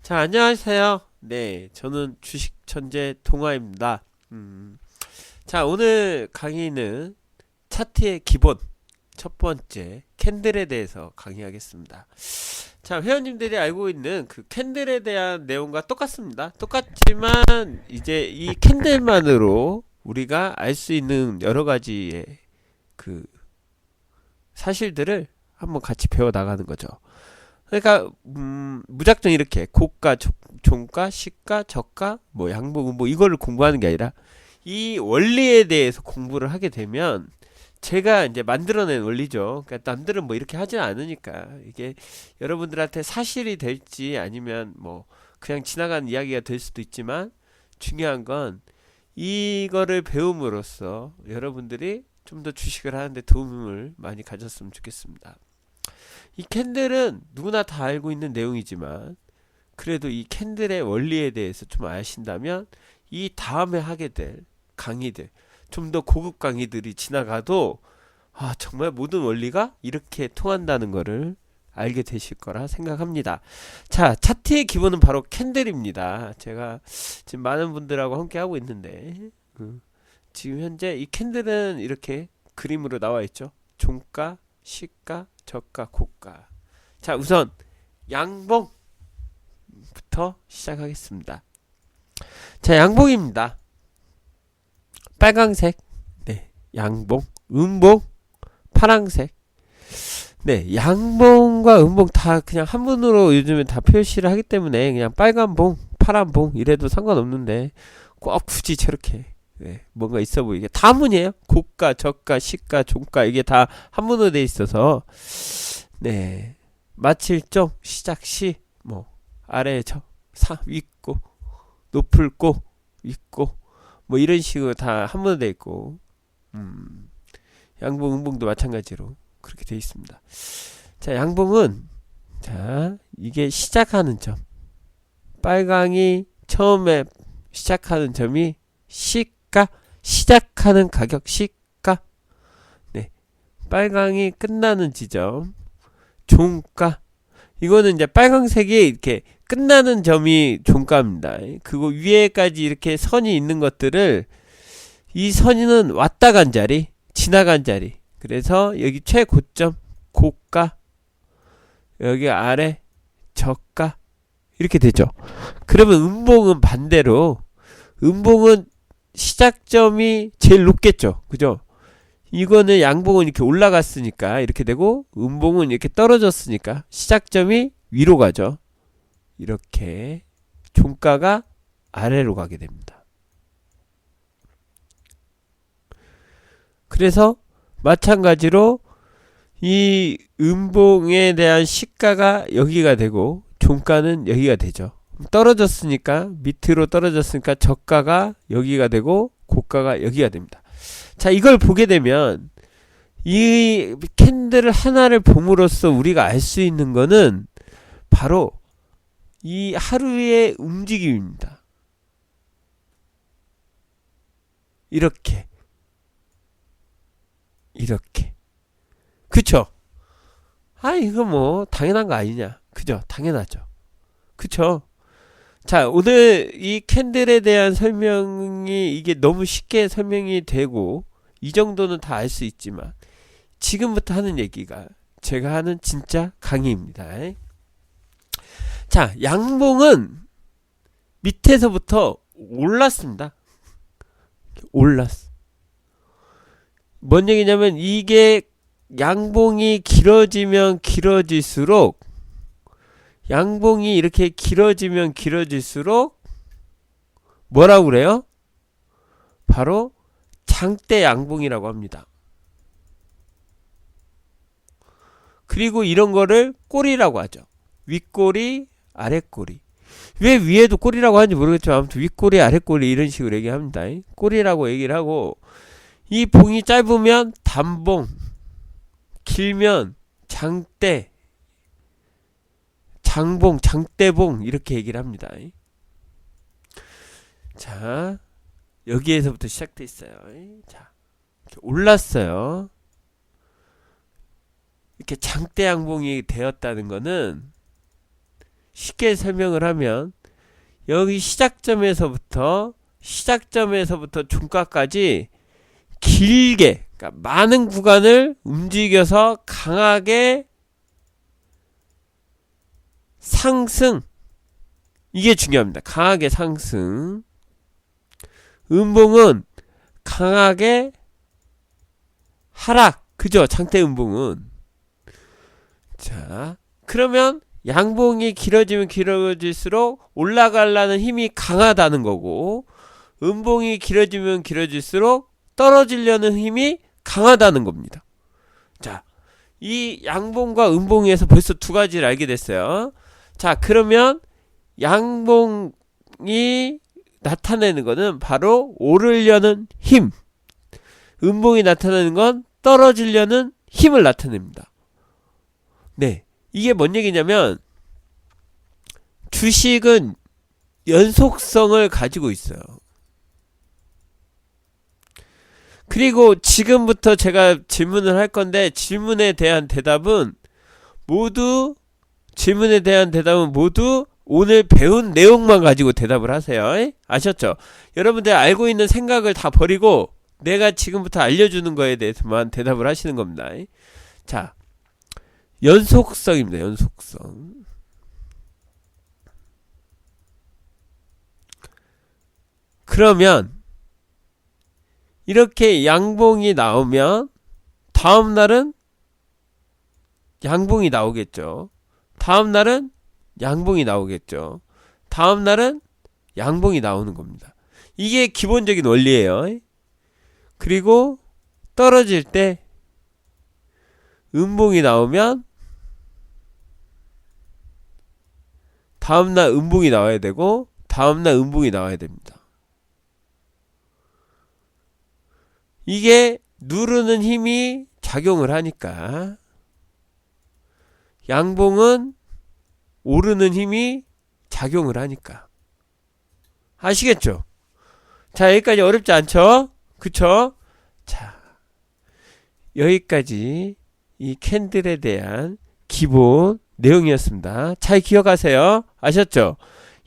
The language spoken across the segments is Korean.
자, 안녕하세요. 네, 저는 주식 천재 동아입니다. 자, 오늘 강의는 차트의 기본 첫 번째 캔들에 대해서 강의하겠습니다. 자, 회원님들이 알고 있는 그 캔들에 대한 내용과 똑같습니다. 똑같지만 이제 이 캔들만으로 우리가 알 수 있는 여러 가지의 그 사실들을 한번 같이 배워 나가는 거죠. 그러니까 무작정 이렇게 고가, 종가, 시가, 저가, 뭐 양봉, 뭐 이거를 공부하는 게 아니라 이 원리에 대해서 공부를 하게 되면 제가 이제 만들어낸 원리죠. 그러니까 남들은 뭐 이렇게 하진 않으니까 이게 여러분들한테 사실이 될지 아니면 뭐 그냥 지나가는 이야기가 될 수도 있지만 중요한 건 이거를 배움으로써 여러분들이 좀 더 주식을 하는데 도움을 많이 가졌으면 좋겠습니다. 이 캔들은 누구나 다 알고 있는 내용이지만 그래도 이 캔들의 원리에 대해서 좀 아신다면 이 다음에 하게 될 강의들, 좀 더 고급 강의들이 지나가도 정말 모든 원리가 이렇게 통한다는 거를 알게 되실 거라 생각합니다. 자, 차트의 기본은 바로 캔들입니다. 제가 지금 많은 분들하고 함께 하고 있는데 지금 현재 이 캔들은 이렇게 그림으로 나와 있죠. 종가, 시가, 저가, 고가. 자, 우선 양봉부터 시작하겠습니다. 자, 양봉입니다. 빨강색, 네, 양봉, 음봉, 파랑색. 네, 양봉과 음봉 다 그냥 한문으로 요즘엔 다 표시를 하기 때문에 그냥 빨간봉, 파란봉 이래도 상관없는데 꼭 굳이 저렇게 뭔가 있어 보이게 다 한문이에요. 고가, 저가, 시가, 종가 이게 다 한문으로 돼 있어서 네, 마칠종, 시작 시, 뭐 아래 저, 사 윗고, 높을 고, 윗고 뭐 이런 식으로 다 한문으로 돼 있고 양봉, 음봉도 마찬가지로 그렇게 돼 있습니다. 자, 양봉은 자 이게 시작하는 점, 빨강이 처음에 시작하는 점이 시가, 시작하는 가격 시가, 네, 빨강이 끝나는 지점 종가. 이거는 이제 빨강색이 이렇게 끝나는 점이 종가입니다. 그거 위에까지 이렇게 선이 있는 것들을 이 선은 왔다 간 자리, 지나간 자리. 그래서 여기 최고점 고가, 여기 아래 저가 이렇게 되죠. 그러면 음봉은 반대로 음봉은 시작점이 제일 높겠죠. 그죠? 이거는 양봉은 이렇게 올라갔으니까 이렇게 되고 음봉은 이렇게 떨어졌으니까 시작점이 위로 가죠. 이렇게 종가가 아래로 가게 됩니다. 그래서 마찬가지로 이 음봉에 대한 시가가 여기가 되고 종가는 여기가 되죠. 떨어졌으니까 밑으로 떨어졌으니까 저가가 여기가 되고 고가가 여기가 됩니다. 자, 이걸 보게 되면 이 캔들 하나를 봄으로써 우리가 알 수 있는 거는 바로 이 하루의 움직임입니다. 이렇게 그쵸? 이거 뭐 당연한 거 아니냐? 그죠? 당연하죠. 그쵸? 자, 오늘 이 캔들에 대한 설명이 이게 너무 쉽게 설명이 되고 이 정도는 다 알 수 있지만 지금부터 하는 얘기가 제가 하는 진짜 강의입니다. 자, 양봉은 밑에서부터 올랐습니다. 올랐어. 뭔 얘기냐면 이게 양봉이 길어지면 길어질수록 양봉이 이렇게 길어지면 길어질수록 뭐라고 그래요? 바로 장대 양봉이라고 합니다. 그리고 이런 거를 꼬리라고 하죠. 윗꼬리, 아랫꼬리. 왜 위에도 꼬리라고 하는지 모르겠지만 아무튼 윗꼬리, 아랫꼬리 이런 식으로 얘기합니다. 꼬리라고 얘기를 하고 이 봉이 짧으면 단봉, 길면 장대, 장봉, 장대봉 이렇게 얘기를 합니다. 자, 여기에서부터 시작돼 있어요. 자, 이렇게 올랐어요. 이렇게 장대 양봉이 되었다는 거는 쉽게 설명을 하면 여기 시작점에서부터 종가까지 길게, 그러니까 많은 구간을 움직여서 강하게 상승, 이게 중요합니다. 강하게 상승. 음봉은 강하게 하락. 그죠? 장대 음봉은. 자, 그러면 양봉이 길어지면 길어질수록 올라가려는 힘이 강하다는 거고, 음봉이 길어지면 길어질수록 떨어지려는 힘이 강하다는 겁니다. 자, 이 양봉과 음봉에서 벌써 두 가지를 알게 됐어요. 자, 그러면 양봉이 나타내는 것은 바로 오르려는 힘, 음봉이 나타내는 건 떨어지려는 힘을 나타냅니다. 네, 이게 뭔 얘기냐면 주식은 연속성을 가지고 있어요. 그리고 지금부터 제가 질문을 할 건데, 질문에 대한 대답은 모두 오늘 배운 내용만 가지고 대답을 하세요. 아셨죠? 여러분들 알고 있는 생각을 다 버리고 내가 지금부터 알려주는 거에 대해서만 대답을 하시는 겁니다. 자, 연속성입니다. 연속성. 그러면 이렇게 양봉이 나오면 다음날은 양봉이 나오겠죠. 다음날은 양봉이 나오겠죠. 다음날은 양봉이 나오는 겁니다. 이게 기본적인 원리예요. 그리고 떨어질 때 음봉이 나오면 다음날 음봉이 나와야 되고 다음날 음봉이 나와야 됩니다. 이게 누르는 힘이 작용을 하니까 양봉은 오르는 힘이 작용을 하니까. 아시겠죠? 자, 여기까지 어렵지 않죠? 그쵸? 자, 여기까지 이 캔들에 대한 기본 내용이었습니다. 잘 기억하세요. 아셨죠?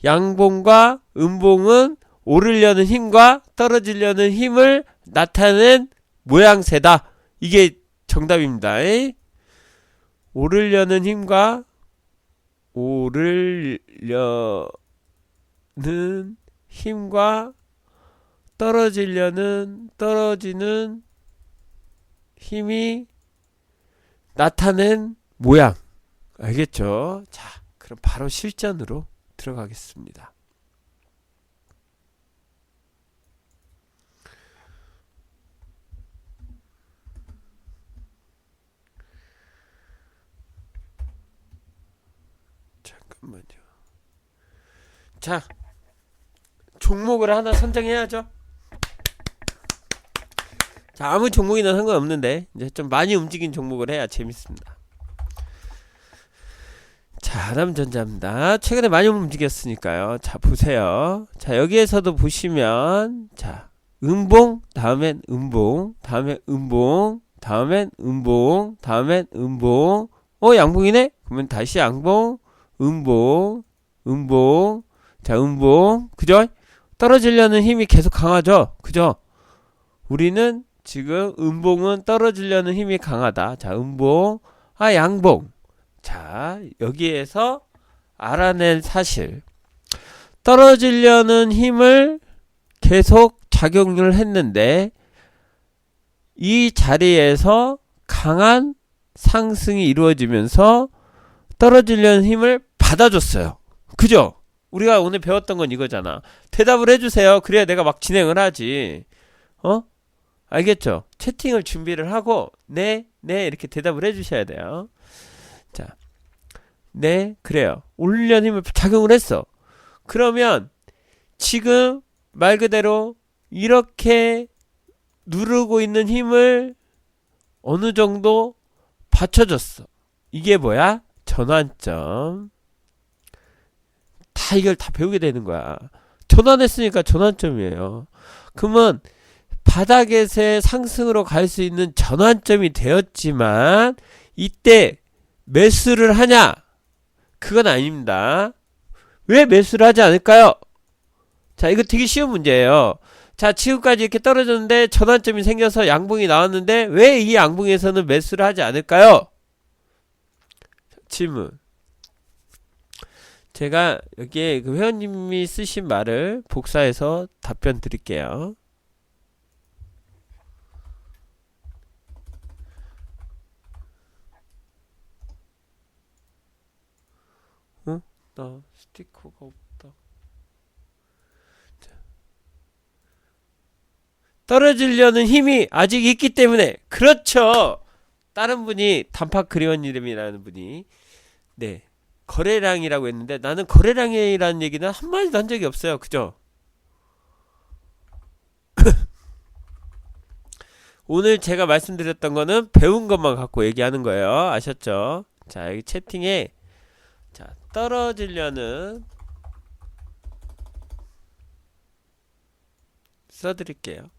양봉과 음봉은 오르려는 힘과 떨어지려는 힘을 나타낸 모양새다. 이게 정답입니다. 오르려는 힘과 떨어지는 힘이 나타낸 모양. 알겠죠? 자, 그럼 바로 실전으로 들어가겠습니다. 잠깐만요. 자, 종목을 하나 선정해야죠. 자, 아무 종목이나 상관없는데 이제 좀 많이 움직인 종목을 해야 재밌습니다. 자, 하남전자입니다. 최근에 많이 움직였으니까요. 자, 보세요. 자, 여기에서도 보시면, 자, 음봉, 다음엔 음봉, 다음엔 음봉, 다음엔 음봉, 다음엔 음봉. 양봉이네? 그러면 다시 양봉, 음봉, 음봉, 자, 음봉. 그죠? 떨어지려는 힘이 계속 강하죠? 그죠? 우리는 지금 음봉은 떨어지려는 힘이 강하다. 자, 음봉, 양봉. 자, 여기에서 알아낸 사실. 떨어지려는 힘을 계속 작용을 했는데 이 자리에서 강한 상승이 이루어지면서 떨어지려는 힘을 받아줬어요. 그죠? 우리가 오늘 배웠던 건 이거잖아. 대답을 해주세요. 그래야 내가 막 진행을 하지. 알겠죠? 채팅을 준비를 하고 네 이렇게 대답을 해주셔야 돼요. 자, 네, 그래요. 오르려는 힘을 작용을 했어. 그러면 지금 말 그대로 이렇게 누르고 있는 힘을 어느 정도 받쳐줬어. 이게 뭐야? 전환점. 다 이걸 다 배우게 되는 거야. 전환했으니까 전환점이에요. 그러면 바닥에서의 상승으로 갈 수 있는 전환점이 되었지만 이때 매수를 하냐? 그건 아닙니다. 왜 매수를 하지 않을까요? 자, 이거 되게 쉬운 문제예요. 자, 지금까지 이렇게 떨어졌는데 전환점이 생겨서 양봉이 나왔는데 왜 이 양봉에서는 매수를 하지 않을까요? 질문. 제가 여기에 그 회원님이 쓰신 말을 복사해서 답변 드릴게요. 어? 나 스티커가 없다. 떨어지려는 힘이 아직 있기 때문에. 그렇죠. 다른 분이 단팥 그리원님이라는 분이 네, 거래량이라고 했는데 나는 거래량이라는 얘기는 한마디도 한 적이 없어요. 그죠? 오늘 제가 말씀드렸던 거는 배운 것만 갖고 얘기하는 거예요. 아셨죠? 자, 여기 채팅에 자, 떨어지려는 써드릴게요.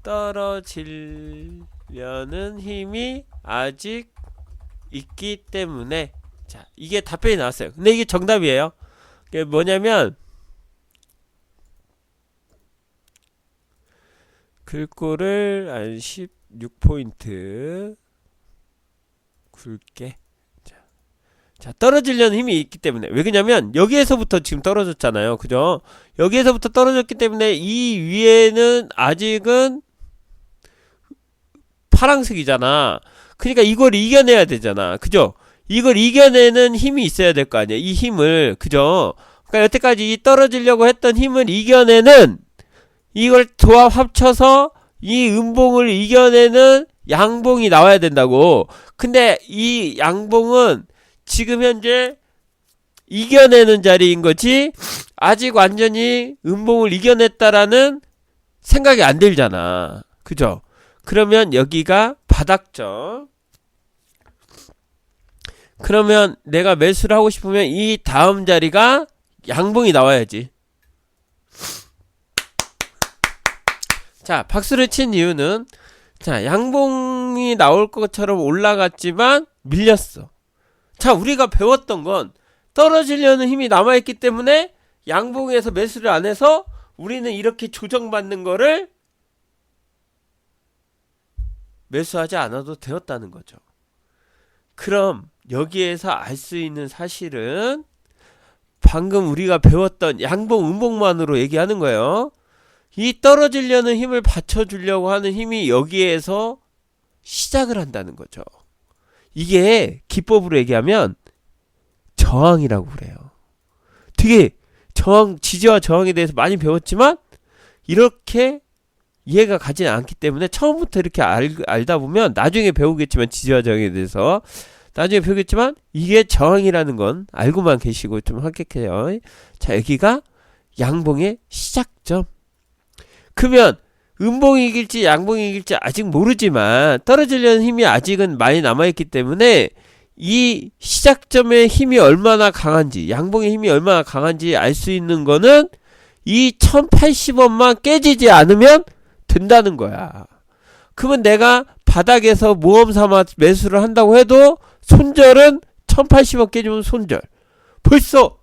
떨어지려는 힘이 아직 있기 때문에. 자, 이게 답변이 나왔어요. 근데 이게 정답이에요. 이게 뭐냐면 글꼴을 한 16포인트 굵게. 자, 떨어지려는 힘이 있기 때문에. 왜 그러냐면 여기에서부터 지금 떨어졌잖아요. 그죠? 여기에서부터 떨어졌기 때문에 이 위에는 아직은 파랑색이잖아. 그러니까 이걸 이겨내야 되잖아. 그죠? 이걸 이겨내는 힘이 있어야 될 거 아니야. 이 힘을. 그죠? 그러니까 여태까지 이 떨어지려고 했던 힘을 이겨내는, 이걸 조합 합쳐서 이 음봉을 이겨내는 양봉이 나와야 된다고. 근데 이 양봉은 지금 현재 이겨내는 자리인 거지 아직 완전히 음봉을 이겨냈다라는 생각이 안 들잖아. 그죠? 그러면 여기가 바닥점. 그러면 내가 매수를 하고 싶으면 이 다음 자리가 양봉이 나와야지. 자, 박수를 친 이유는 자, 양봉이 나올 것처럼 올라갔지만 밀렸어. 자, 우리가 배웠던 건 떨어지려는 힘이 남아있기 때문에 양봉에서 매수를 안 해서 우리는 이렇게 조정받는 거를 매수하지 않아도 되었다는 거죠. 그럼 여기에서 알 수 있는 사실은 방금 우리가 배웠던 양봉, 음봉만으로 얘기하는 거예요. 이 떨어지려는 힘을 받쳐주려고 하는 힘이 여기에서 시작을 한다는 거죠. 이게 기법으로 얘기하면 저항이라고 그래요. 되게 지지와 저항에 대해서 많이 배웠지만 이렇게 이해가 가지는 않기 때문에 처음부터 이렇게 알다 보면 나중에 배우겠지만, 지지와 저항에 대해서 나중에 배우겠지만 이게 저항이라는 건 알고만 계시고 좀 합격해요. 자, 여기가 양봉의 시작점. 그러면 음봉이 이길지 양봉이 이길지 아직 모르지만 떨어지려는 힘이 아직은 많이 남아있기 때문에 이 시작점의 힘이 얼마나 강한지, 양봉의 힘이 얼마나 강한지 알 수 있는 거는 이 1080원만 깨지지 않으면 된다는 거야. 그러면 내가 바닥에서 모험 삼아 매수를 한다고 해도 손절은 1080원 깨지면 손절. 벌써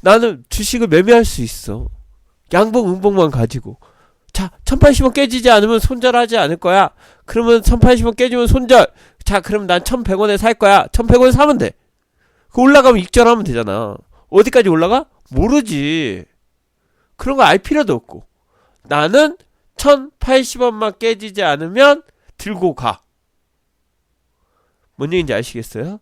나는 주식을 매매할 수 있어. 양봉 음봉만 가지고. 자, 1080원 깨지지 않으면 손절하지 않을 거야. 그러면 1080원 깨지면 손절. 자, 그럼 난 1100원에 살 거야. 1100원 사면 돼. 그 올라가면 익절하면 되잖아. 어디까지 올라가? 모르지. 그런 거 알 필요도 없고. 나는 1080원만 깨지지 않으면 들고 가. 뭔 얘기인지 아시겠어요?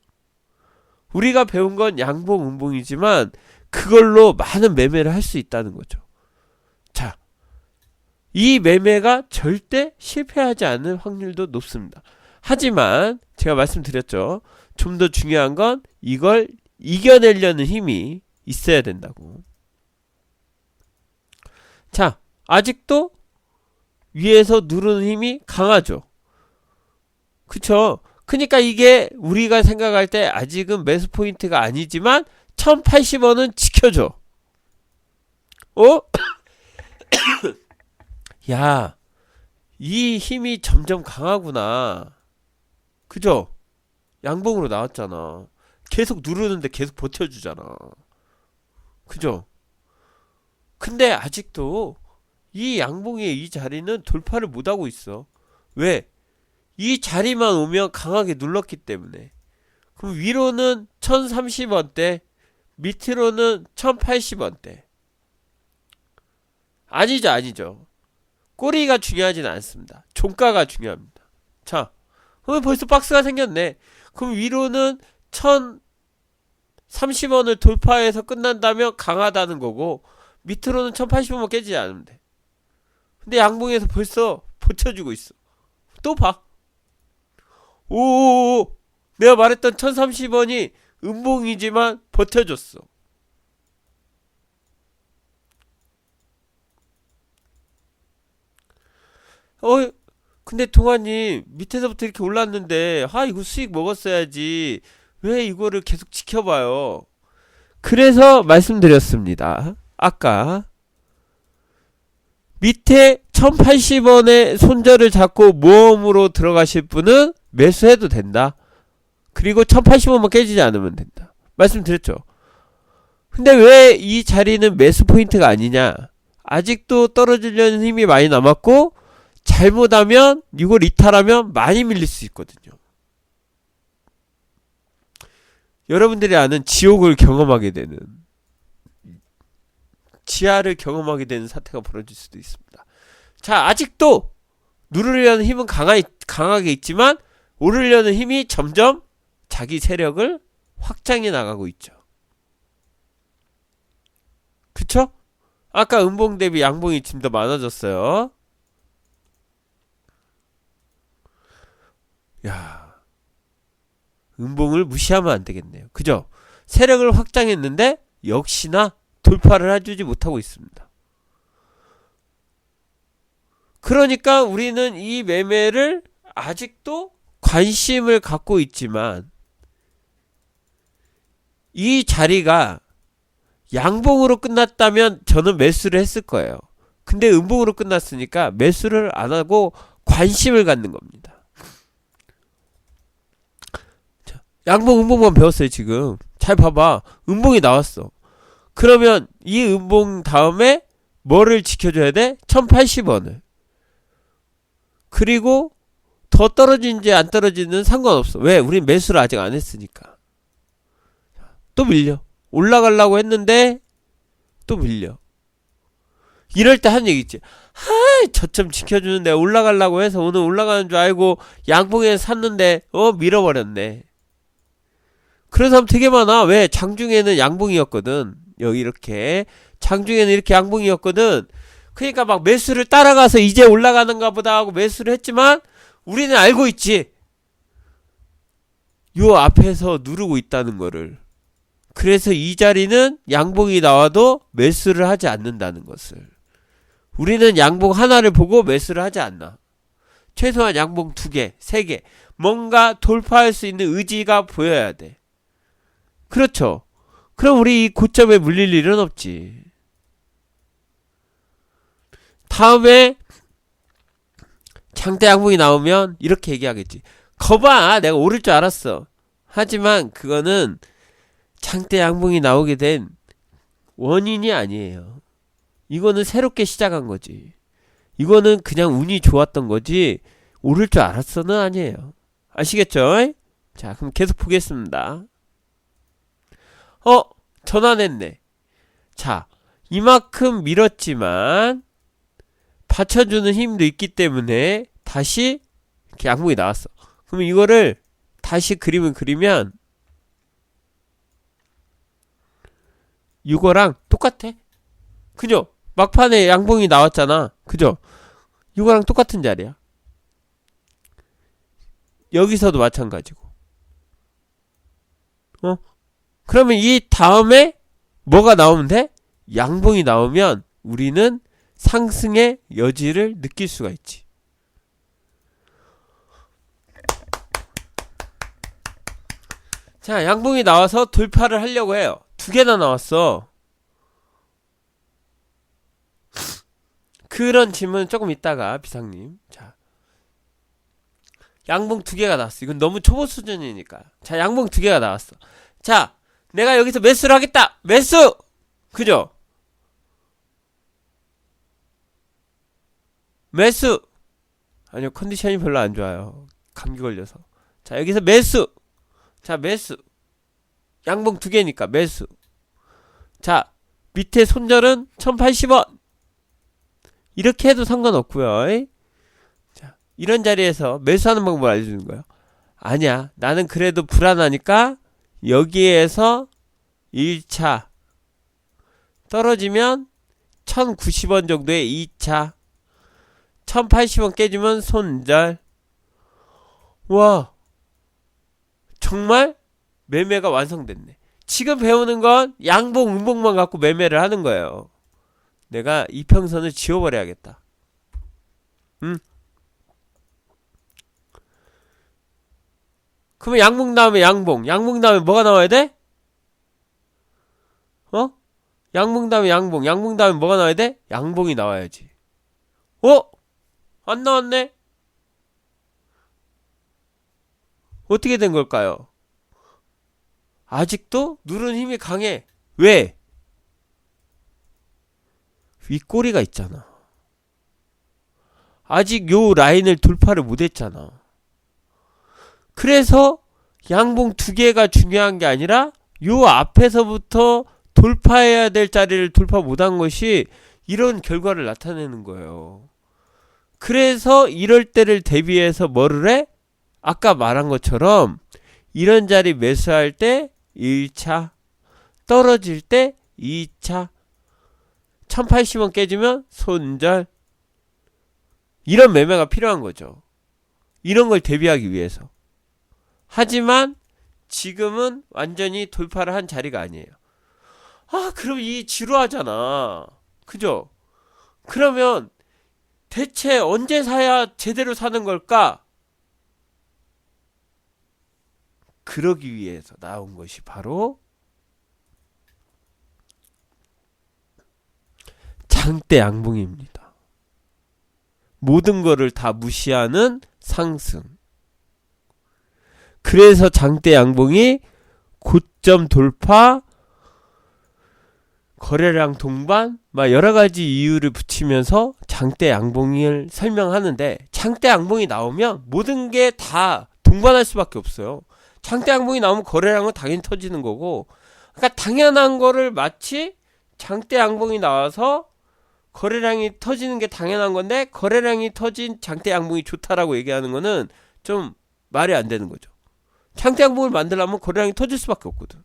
우리가 배운 건 양봉, 음봉이지만 그걸로 많은 매매를 할 수 있다는 거죠. 자, 이 매매가 절대 실패하지 않을 확률도 높습니다. 하지만 제가 말씀드렸죠. 좀 더 중요한 건 이걸 이겨내려는 힘이 있어야 된다고. 자, 아직도 위에서 누르는 힘이 강하죠. 그쵸? 그러니까 이게 우리가 생각할 때 아직은 매수 포인트가 아니지만 1080원은 지켜줘. 어? 야, 이 힘이 점점 강하구나. 그죠? 양봉으로 나왔잖아. 계속 누르는데 계속 버텨주잖아. 그죠? 근데 아직도 이 양봉의 이 자리는 돌파를 못하고 있어. 왜? 이 자리만 오면 강하게 눌렀기 때문에. 그럼 위로는 1030원대, 밑으로는 1080원대. 아니죠, 아니죠. 꼬리가 중요하진 않습니다. 종가가 중요합니다. 자, 그럼 벌써 박스가 생겼네. 그럼 위로는 1030원을 돌파해서 끝난다면 강하다는 거고, 밑으로는 1080원만 깨지지 않으면 돼. 근데 양봉에서 벌써 버텨주고 있어. 또 봐. 오, 내가 말했던 1030원이 음봉이지만 버텨줬어. 근데 동아님 밑에서부터 이렇게 올랐는데 이거 수익 먹었어야지. 왜 이거를 계속 지켜봐요? 그래서 말씀드렸습니다. 아까 밑에 1080원의 손절을 잡고 모험으로 들어가실 분은 매수해도 된다. 그리고 1080원만 깨지지 않으면 된다. 말씀드렸죠. 근데 왜 이 자리는 매수 포인트가 아니냐? 아직도 떨어지려는 힘이 많이 남았고, 잘못하면 이걸 이탈하면 많이 밀릴 수 있거든요. 여러분들이 아는 지옥을 경험하게 되는, 지하를 경험하게 되는 사태가 벌어질 수도 있습니다. 자, 아직도 누르려는 힘은 강하게 있지만 오르려는 힘이 점점 자기 세력을 확장해 나가고 있죠. 그쵸? 아까 음봉 대비 양봉이 지금 더 많아졌어요. 야, 음봉을 무시하면 안 되겠네요. 그죠? 세력을 확장했는데 역시나 돌파를 해주지 못하고 있습니다. 그러니까 우리는 이 매매를 아직도 관심을 갖고 있지만 이 자리가 양봉으로 끝났다면 저는 매수를 했을 거예요. 근데 음봉으로 끝났으니까 매수를 안 하고 관심을 갖는 겁니다. 자, 양봉 음봉만 배웠어요. 지금 잘 봐봐. 음봉이 나왔어. 그러면 이 음봉 다음에 뭐를 지켜줘야 돼? 1080원을. 그리고 더 떨어지는지 안 떨어지는 상관없어. 왜? 우린 매수를 아직 안 했으니까. 또 밀려. 올라가려고 했는데 또 밀려. 이럴 때 한 얘기 있지. 저점 지켜주는데 올라가려고 해서 오늘 올라가는 줄 알고 양봉에 샀는데 밀어버렸네. 그런 사람 되게 많아. 왜? 장중에는 양봉이었거든. 여기 이렇게 장중에는 이렇게 양봉이었거든. 그러니까 막 매수를 따라가서 이제 올라가는가 보다 하고 매수를 했지만 우리는 알고 있지. 요 앞에서 누르고 있다는 거를. 그래서 이 자리는 양봉이 나와도 매수를 하지 않는다는 것을. 우리는 양봉 하나를 보고 매수를 하지 않나. 최소한 양봉 2개, 3개. 뭔가 돌파할 수 있는 의지가 보여야 돼. 그렇죠. 그럼 우리 이 고점에 물릴 일은 없지. 다음에 장대 양봉이 나오면 이렇게 얘기하겠지. 거봐, 내가 오를 줄 알았어. 하지만 그거는 장대 양봉이 나오게 된 원인이 아니에요. 이거는 새롭게 시작한 거지. 이거는 그냥 운이 좋았던 거지 오를 줄 알았어는 아니에요. 아시겠죠? 자, 그럼 계속 보겠습니다. 전환했네. 자, 이만큼 밀었지만 받쳐주는 힘도 있기 때문에 다시 이렇게 양봉이 나왔어. 그럼 이거를 다시 그림을 그리면 이거랑 똑같아. 그죠? 막판에 양봉이 나왔잖아. 그죠? 이거랑 똑같은 자리야. 여기서도 마찬가지고. 그러면 이 다음에 뭐가 나오면 돼? 양봉이 나오면 우리는 상승의 여지를 느낄 수가 있지. 자, 양봉이 나와서 돌파를 하려고 해요. 2개나 나왔어. 그런 질문 조금 있다가 비상님. 자, 양봉 2개가 나왔어. 이건 너무 초보 수준이니까. 자, 양봉 2개가 나왔어. 자, 내가 여기서 매수를 하겠다. 매수. 그죠? 매수. 아니요, 컨디션이 별로 안 좋아요. 감기 걸려서. 자, 여기서 매수. 자, 매수. 양봉 두 개니까 매수. 자, 밑에 손절은 1080원. 이렇게 해도 상관없고요. 자, 이런 자리에서 매수하는 방법을 알려주는 거예요. 아니야, 나는 그래도 불안하니까 여기에서 1차 떨어지면 1090원 정도의 2차 1080원 깨지면 손절. 와, 정말 매매가 완성됐네. 지금 배우는 건 양봉 음봉만 갖고 매매를 하는 거예요. 내가 이평선을 지워버려야겠다. 그러면 양봉 다음에 양봉 다음에 뭐가 나와야 돼? 양봉 다음에 양봉 다음에 뭐가 나와야 돼? 양봉이 나와야지. 안 나왔네? 어떻게 된 걸까요? 아직도 누른 힘이 강해. 왜? 윗꼬리가 있잖아. 아직 요 라인을 돌파를 못했잖아. 그래서 양봉 두 개가 중요한 게 아니라 요 앞에서부터 돌파해야 될 자리를 돌파 못한 것이 이런 결과를 나타내는 거예요. 그래서 이럴 때를 대비해서 뭐를 해? 아까 말한 것처럼 이런 자리 매수할 때 1차, 떨어질 때 2차, 1080원 깨지면 손절. 이런 매매가 필요한 거죠. 이런 걸 대비하기 위해서. 하지만 지금은 완전히 돌파를 한 자리가 아니에요. 그럼 이 지루하잖아. 그죠? 그러면 대체 언제 사야 제대로 사는 걸까? 그러기 위해서 나온 것이 바로 장대 양봉입니다. 모든 거를 다 무시하는 상승. 그래서 장대 양봉이 고점 돌파, 거래량 동반, 막 여러가지 이유를 붙이면서 장대 양봉을 설명하는데, 장대 양봉이 나오면 모든 게 다 동반할 수밖에 없어요. 장대 양봉이 나오면 거래량은 당연히 터지는 거고, 그러니까 당연한 거를 마치 장대 양봉이 나와서 거래량이 터지는 게 당연한 건데, 거래량이 터진 장대 양봉이 좋다라고 얘기하는 거는 좀 말이 안 되는 거죠. 장대 양봉을 만들려면 거래량이 터질 수밖에 없거든.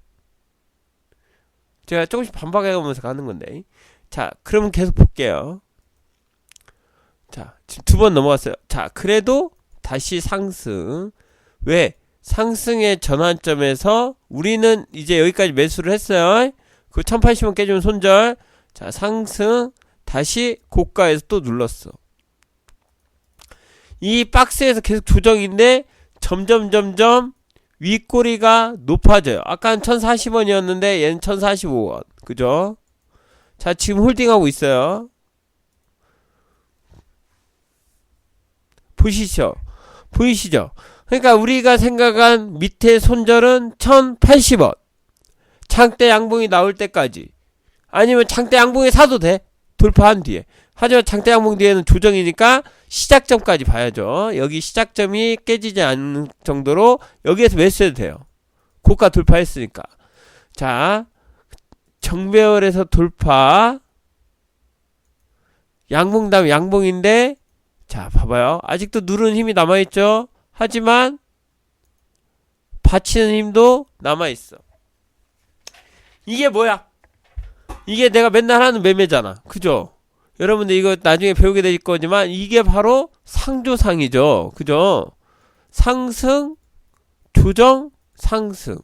제가 조금씩 반박해가면서 가는 건데. 자, 그러면 계속 볼게요. 자, 지금 두 번 넘어갔어요. 자, 그래도 다시 상승. 왜? 상승의 전환점에서 우리는 이제 여기까지 매수를 했어요. 그 1080원 깨지면 손절. 자, 상승. 다시 고가에서 또 눌렀어. 이 박스에서 계속 조정인데 점점 윗꼬리가 높아져요. 아까는 1040원이었는데 얘는 1045원. 그죠? 자, 지금 홀딩하고 있어요. 보이시죠? 그러니까 우리가 생각한 밑에 손절은 1080원. 장대 양봉이 나올 때까지. 아니면 장대 양봉에 사도 돼. 돌파한 뒤에. 하지만 장대 양봉 뒤에는 조정이니까 시작점까지 봐야죠. 여기 시작점이 깨지지 않는 정도로 여기에서 매수해도 돼요. 고가 돌파했으니까. 자, 정배열에서 돌파. 양봉 다음 양봉인데, 자, 봐봐요. 아직도 누르는 힘이 남아있죠? 하지만 받치는 힘도 남아있어. 이게 뭐야? 이게 내가 맨날 하는 매매잖아. 그죠? 여러분들 이거 나중에 배우게 될 거지만 이게 바로 상조상이죠. 그죠? 상승, 조정, 상승.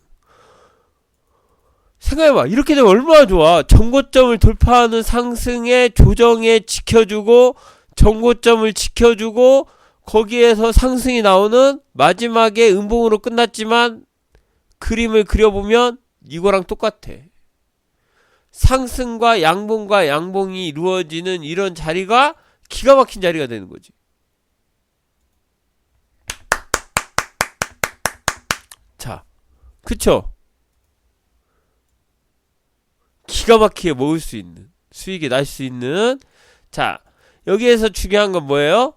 생각해봐. 이렇게 되면 얼마나 좋아. 정고점을 돌파하는 상승에 조정에 지켜주고, 정고점을 지켜주고, 거기에서 상승이 나오는 마지막에 음봉으로 끝났지만 그림을 그려보면 이거랑 똑같아. 상승과 양봉이 이루어지는 이런 자리가 기가 막힌 자리가 되는 거지. 자, 그쵸? 기가 막히게 먹을 수 있는, 수익이 날 수 있는. 자, 여기에서 중요한 건 뭐예요?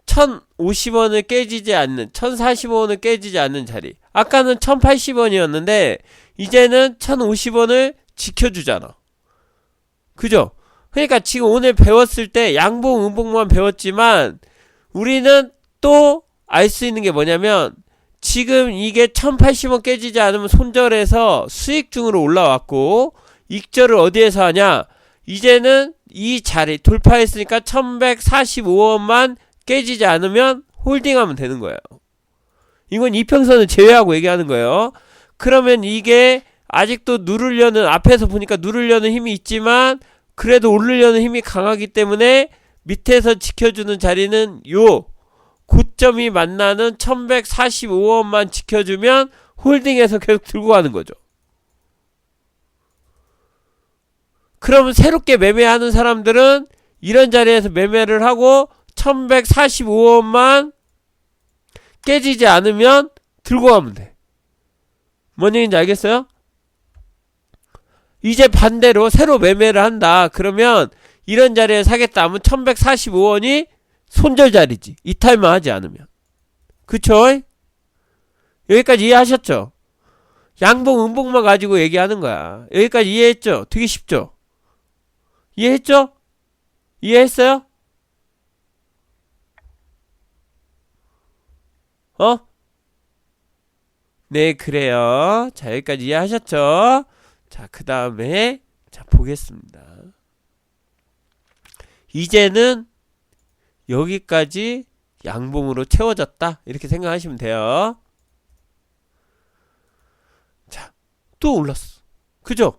1050원을 깨지지 않는, 1045원을 깨지지 않는 자리. 아까는 1080원이었는데 이제는 1050원을 지켜주잖아. 그죠? 그러니까 지금 오늘 배웠을 때 양봉, 음봉만 배웠지만 우리는 또 알 수 있는 게 뭐냐면 지금 이게 1080원 깨지지 않으면 손절해서 수익중으로 올라왔고, 익절을 어디에서 하냐? 이제는 이 자리 돌파했으니까 1145원만 깨지지 않으면 홀딩하면 되는 거예요. 이건 이평선을 제외하고 얘기하는 거예요. 그러면 이게 아직도 누르려는, 앞에서 보니까 누르려는 힘이 있지만 그래도 오르려는 힘이 강하기 때문에 밑에서 지켜주는 자리는 요 고점이 만나는 1145원만 지켜주면 홀딩해서 계속 들고 가는 거죠. 그러면 새롭게 매매하는 사람들은 이런 자리에서 매매를 하고 1145원만 깨지지 않으면 들고 가면 돼. 뭔 얘기인지 알겠어요? 이제 반대로 새로 매매를 한다. 그러면 이런 자리에 사겠다 하면 1145원이 손절 자리지. 이탈만 하지 않으면. 그쵸? 여기까지 이해하셨죠? 양봉, 음봉만 가지고 얘기하는 거야. 여기까지 이해했죠? 되게 쉽죠? 이해했죠? 이해했어요? 네, 그래요. 자, 여기까지 이해하셨죠? 자, 그 다음에, 자, 보겠습니다. 이제는 여기까지 양봉으로 채워졌다. 이렇게 생각하시면 돼요. 자, 또 올랐어. 그죠?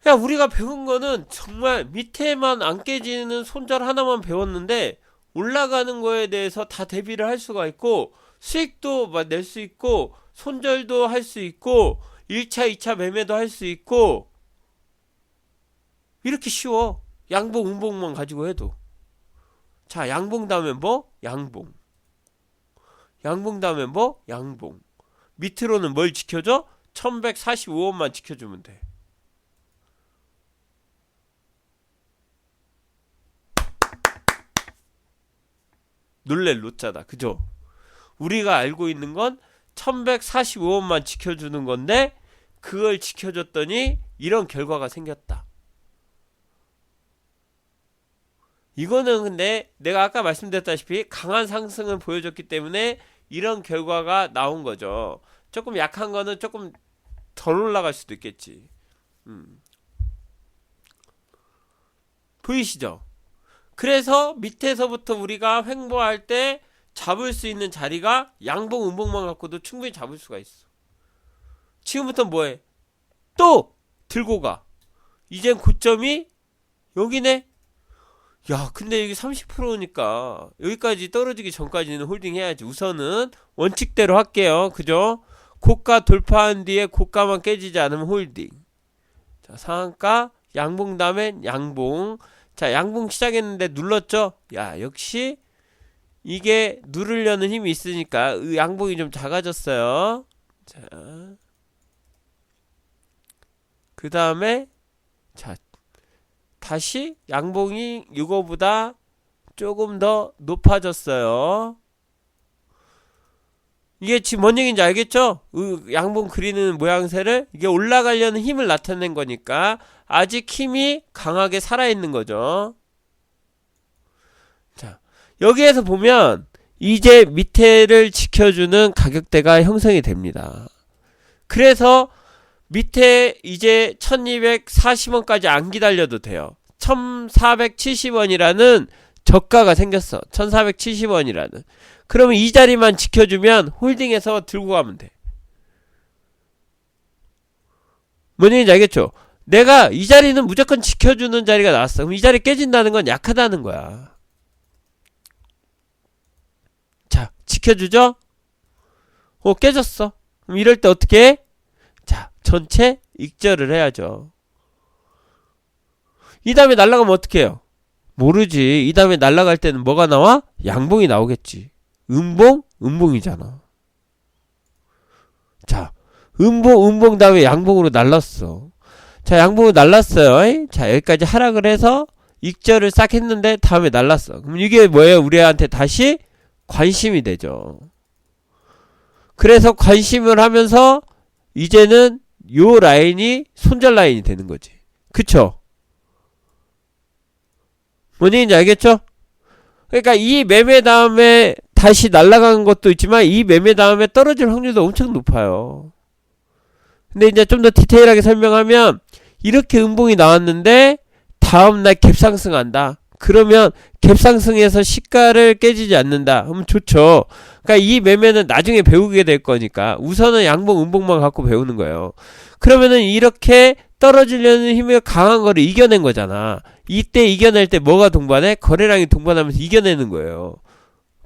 야, 우리가 배운 거는 정말 밑에만 안 깨지는 손절 하나만 배웠는데 올라가는 거에 대해서 다 대비를 할 수가 있고, 수익도 낼 수 있고, 손절도 할 수 있고, 1차, 2차 매매도 할 수 있고, 이렇게 쉬워. 양봉, 음봉만 가지고 해도. 자, 양봉 다음에 뭐? 양봉. 양봉 다음에 뭐? 양봉. 밑으로는 뭘 지켜줘? 1145원만 지켜주면 돼. 놀랄 노자다. 그죠? 우리가 알고 있는 건 1145원만 지켜주는 건데 그걸 지켜줬더니 이런 결과가 생겼다. 이거는 근데 내가 아까 말씀드렸다시피 강한 상승을 보여줬기 때문에 이런 결과가 나온 거죠. 조금 약한 거는 조금 덜 올라갈 수도 있겠지. 보이시죠? 그래서 밑에서부터 우리가 횡보할 때 잡을 수 있는 자리가 양봉, 음봉만 갖고도 충분히 잡을 수가 있어. 지금부터 뭐해? 또 들고 가. 이젠 고점이 여기네. 야, 근데 여기 30%니까 여기까지 떨어지기 전까지는 홀딩 해야지. 우선은 원칙대로 할게요. 그죠? 고가 돌파한 뒤에 고가만 깨지지 않으면 홀딩. 자, 상한가 양봉 다음엔 양봉. 자, 양봉 시작했는데 눌렀죠? 야, 역시 이게 누르려는 힘이 있으니까 양봉이 좀 작아졌어요. 자, 그 다음에 자, 다시 양봉이 이거보다 조금 더 높아졌어요. 이게 지금 뭔 얘기인지 알겠죠? 양봉 그리는 모양새를, 이게 올라가려는 힘을 나타낸 거니까 아직 힘이 강하게 살아있는 거죠. 자, 여기에서 보면 이제 밑에를 지켜주는 가격대가 형성이 됩니다. 그래서 밑에 이제 1240원까지 안 기다려도 돼요. 1470원이라는 저가가 생겼어. 1470원이라는. 그러면 이 자리만 지켜주면 홀딩해서 들고 가면 돼. 뭔 얘기인지 알겠죠? 내가 이 자리는 무조건 지켜주는 자리가 나왔어. 그럼 이 자리 깨진다는 건 약하다는 거야. 자, 지켜주죠? 깨졌어. 그럼 이럴 때 어떻게 해? 자, 전체 익절을 해야죠. 이 다음에 날아가면 어떻게 해요? 모르지. 이 다음에 날아갈 때는 뭐가 나와? 양봉이 나오겠지. 음봉? 음봉이잖아. 자, 음봉 다음에 양봉으로 날랐어. 자, 양봉은 날랐어요. 자, 여기까지 하락을 해서 익절을 싹 했는데 다음에 날랐어. 그럼 이게 뭐예요? 우리한테 다시 관심이 되죠. 그래서 관심을 하면서 이제는 요 라인이 손절 라인이 되는 거지. 그쵸? 뭔 얘기인지 알겠죠? 그러니까 이 매매 다음에 다시 날아가는 것도 있지만 이 매매 다음에 떨어질 확률도 엄청 높아요. 근데 이제 좀 더 디테일하게 설명하면 이렇게 음봉이 나왔는데 다음날 갭상승한다. 그러면 갭상승에서 시가를 깨지지 않는다. 그러면 좋죠. 그러니까 이 매매는 나중에 배우게 될 거니까 우선은 양봉, 음봉만 갖고 배우는 거예요. 그러면은 이렇게 떨어지려는 힘이 강한 거를 이겨낸 거잖아. 이때 이겨낼 때 뭐가 동반해? 거래량이 동반하면서 이겨내는 거예요.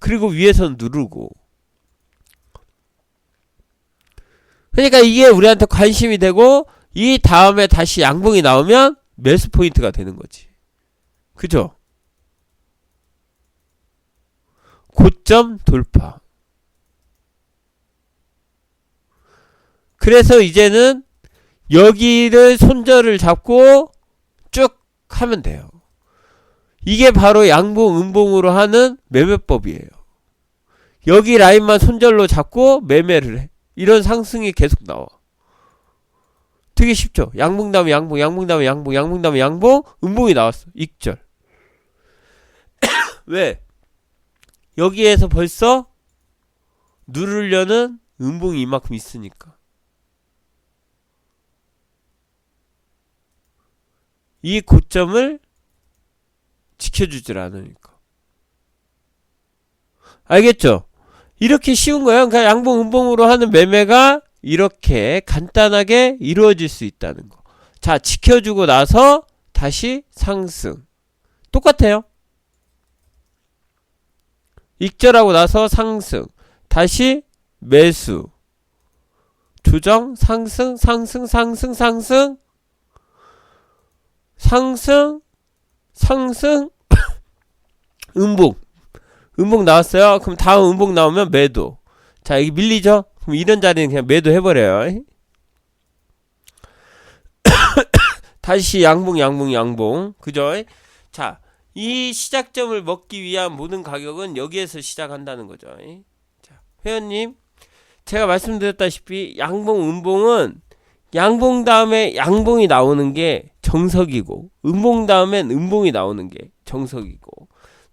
그리고 위에서는 누르고. 그러니까 이게 우리한테 관심이 되고 이 다음에 다시 양봉이 나오면 매수 포인트가 되는 거지. 그죠? 고점 돌파. 그래서 이제는 여기를 손절을 잡고 쭉 하면 돼요. 이게 바로 양봉, 음봉으로 하는 매매법이에요. 여기 라인만 손절로 잡고 매매를 해. 이런 상승이 계속 나와. 되게 쉽죠? 양봉 다음에 양봉, 양봉 다음에 양봉, 양봉 다음에 양봉, 음봉이 나왔어. 익절. 왜? 여기에서 벌써 누르려는 음봉이 이만큼 있으니까. 이 고점을 지켜주질 않으니까. 알겠죠? 이렇게 쉬운 거예요. 그러니까 양봉, 음봉으로 하는 매매가 이렇게 간단하게 이루어질 수 있다는 거. 자, 지켜주고 나서 다시 상승. 똑같아요. 익절하고 나서 상승. 다시 매수. 조정, 상승, 상승, 상승, 상승. 상승, 상승, 음봉. 음봉 나왔어요. 그럼 다음 음봉 나오면 매도. 자, 여기 밀리죠? 그럼 이런 자리는 그냥 매도 해버려요. 다시 양봉, 양봉, 양봉. 그죠? 자, 이 시작점을 먹기 위한 모든 가격은 여기에서 시작한다는 거죠. 자, 회원님, 제가 말씀드렸다시피 양봉, 음봉은 양봉 다음에 양봉이 나오는 게 정석이고 음봉 다음엔 음봉이 나오는 게 정석이고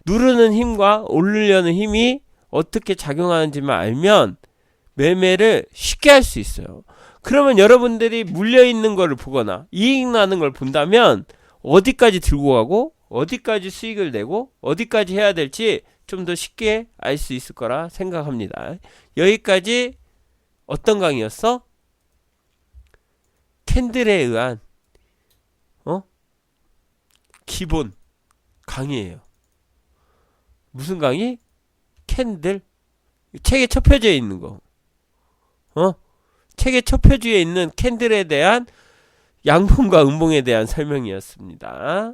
누르는 힘과 오르려는 힘이 어떻게 작용하는지만 알면 매매를 쉽게 할 수 있어요. 그러면 여러분들이 물려있는 거를 보거나 이익 나는 걸 본다면 어디까지 들고 가고 어디까지 수익을 내고 어디까지 해야 될지 좀 더 쉽게 알 수 있을 거라 생각합니다. 여기까지 어떤 강의였어? 캔들에 의한 기본 강의예요. 무슨 강의? 캔들. 책에 첫 표지에 있는 거. 책의 첫 표지에 있는 캔들에 대한 양봉과 음봉에 대한 설명이었습니다.